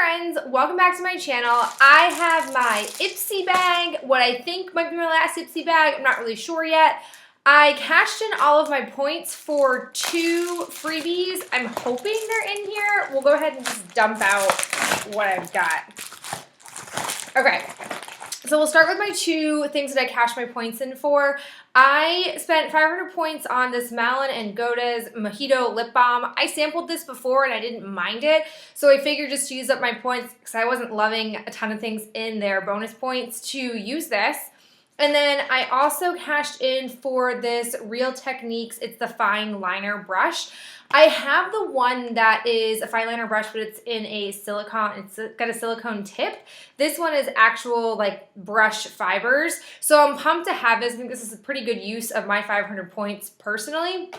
friends, welcome back to my channel. I have my Ipsy bag, what I think might be my last Ipsy bag. I'm not really sure yet. I cashed in all of my points for 2 freebies. I'm hoping they're in here. We'll go ahead and just dump out what I've got. Okay, so we'll start with my 2 things that I cashed my points in for. I spent 500 points on this Malin and Goda's Mojito Lip Balm. I sampled this before and I didn't mind it, so I figured just to use up my points because I wasn't loving a ton of things in their bonus points to use this. And then I also cashed in for this Real Techniques, it's the fine liner brush. I have the one that is a fine liner brush, but it's in a silicone, it's got a silicone tip. This one is actual like brush fibers. So I'm pumped to have this. I think this is a pretty good use of my 500 points personally.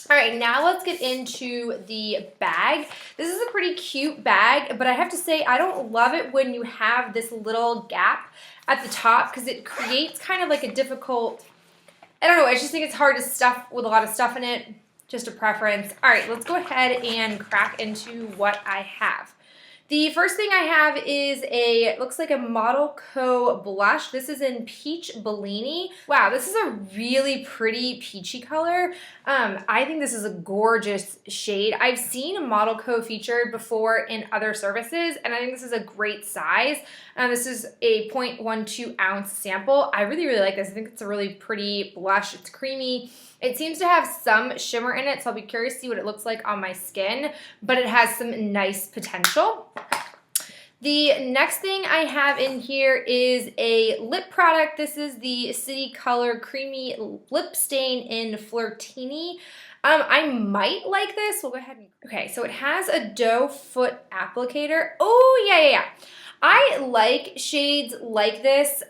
All right, now let's get into the bag. This is a pretty cute bag, but I have to say I don't love it when you have this little gap at the top because it creates kind of like a difficult, I don't know, I just think it's hard to stuff with a lot of stuff in it. Just a preference. All right, let's go ahead and crack into what I have. The first thing I have is it looks like a ModelCo blush. This is in Peach Bellini. Wow, this is a really pretty peachy color. I think this is a gorgeous shade. I've seen a ModelCo featured before in other services, and I think this is a great size. This is a 0.12 ounce sample. I really, really like this. I think it's a really pretty blush. It's creamy. It seems to have some shimmer in it, so I'll be curious to see what it looks like on my skin, but it has some nice potential. The next thing I have in here is a lip product. This is the City Color Creamy Lip Stain in Flirtini. I might like this. We'll go ahead and, okay, so it has a doe foot applicator. Oh, yeah. I like shades like this.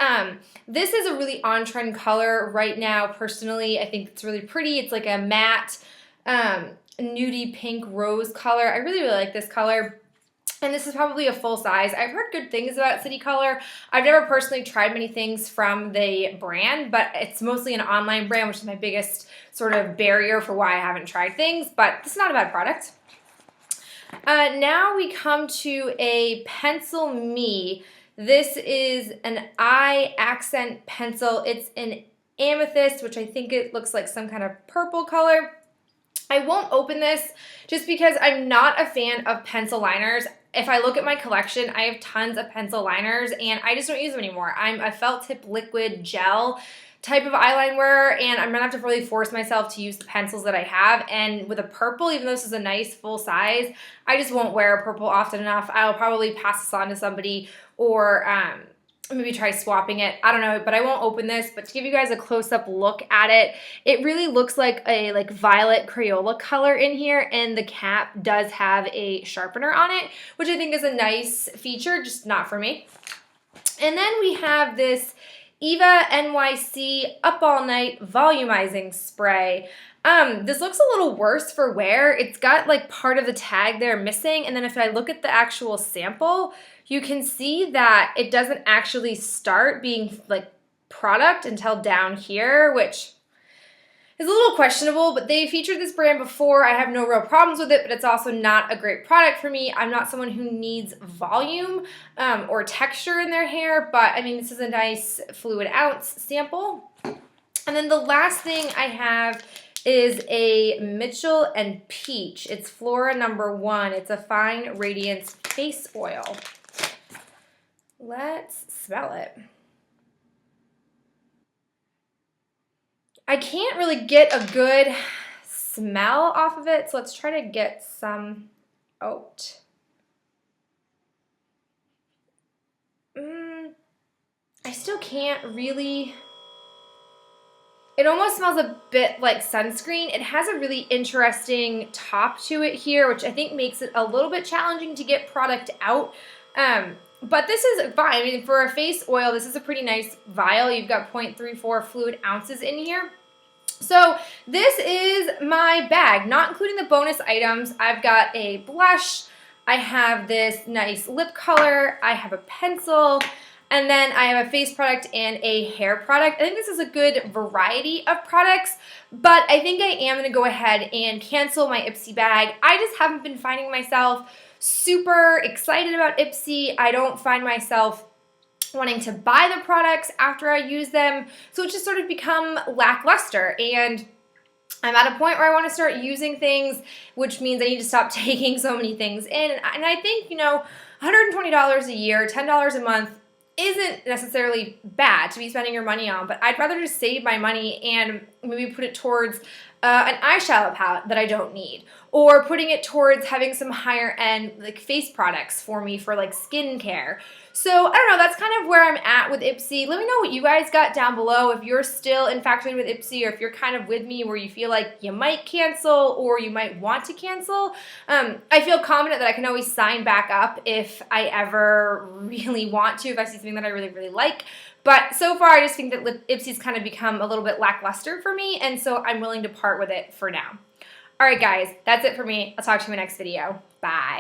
This is a really on-trend color right now, personally. I think it's really pretty. It's like a matte, nudie pink rose color. I really, really like this color. And this is probably a full size. I've heard good things about City Color. I've never personally tried many things from the brand, but it's mostly an online brand, which is my biggest sort of barrier for why I haven't tried things, but this is not a bad product. Now we come to a Pencil Me. This is an eye accent pencil. It's an amethyst, which I think it looks like some kind of purple color. I won't open this just because I'm not a fan of pencil liners. If I look at my collection, I have tons of pencil liners and I just don't use them anymore. I'm a felt tip liquid gel type of eyeliner wearer, and I'm gonna have to really force myself to use the pencils that I have. And with a purple, even though this is a nice full size, I just won't wear a purple often enough. I'll probably pass this on to somebody or maybe try swapping it. I don't know, but I won't open this. But to give you guys a close-up look at it, it really looks like a violet Crayola color in here, and the cap does have a sharpener on it, which I think is a nice feature, just not for me. And then we have this Eva NYC Up All Night Volumizing Spray. This looks a little worse for wear. It's got like part of the tag there missing, and then if I look at the actual sample, you can see that it doesn't actually start being like product until down here, which is a little questionable, but they featured this brand before. I have no real problems with it, but it's also not a great product for me. I'm not someone who needs volume or texture in their hair, but I mean, this is a nice fluid ounce sample. And then the last thing I have is a Mitchell and Peach. It's Flora #1. It's a fine radiance face oil. Let's smell it. I can't really get a good smell off of it, so let's try to get some out. I still can't really. It almost smells a bit like sunscreen. It has a really interesting top to it here, which I think makes it a little bit challenging to get product out. But this is fine. I mean, for a face oil, this is a pretty nice vial. You've got 0.34 fluid ounces in here. So this is my bag, not including the bonus items. I've got a blush. I have this nice lip color. I have a pencil. And then I have a face product and a hair product. I think this is a good variety of products, but I think I am going to go ahead and cancel my Ipsy bag. I just haven't been finding myself super excited about Ipsy. I don't find myself wanting to buy the products after I use them. So it's just sort of become lackluster, and I'm at a point where I want to start using things, which means I need to stop taking so many things in. And I think, you know, $120 a year, $10 a month isn't necessarily bad to be spending your money on, but I'd rather just save my money and maybe put it towards an eyeshadow palette that I don't need, or putting it towards having some higher end like face products for me for like skincare. So I don't know, that's kind of where I'm at with Ipsy. Let me know what you guys got down below, if you're still infatuated with Ipsy, or if you're kind of with me where you feel like you might cancel or you might want to cancel. I feel confident that I can always sign back up if I ever really want to, if I see something that I really, really like. But so far, I just think that Ipsy's kind of become a little bit lackluster for me, and so I'm willing to part with it for now. All right, guys, that's it for me. I'll talk to you in my next video. Bye.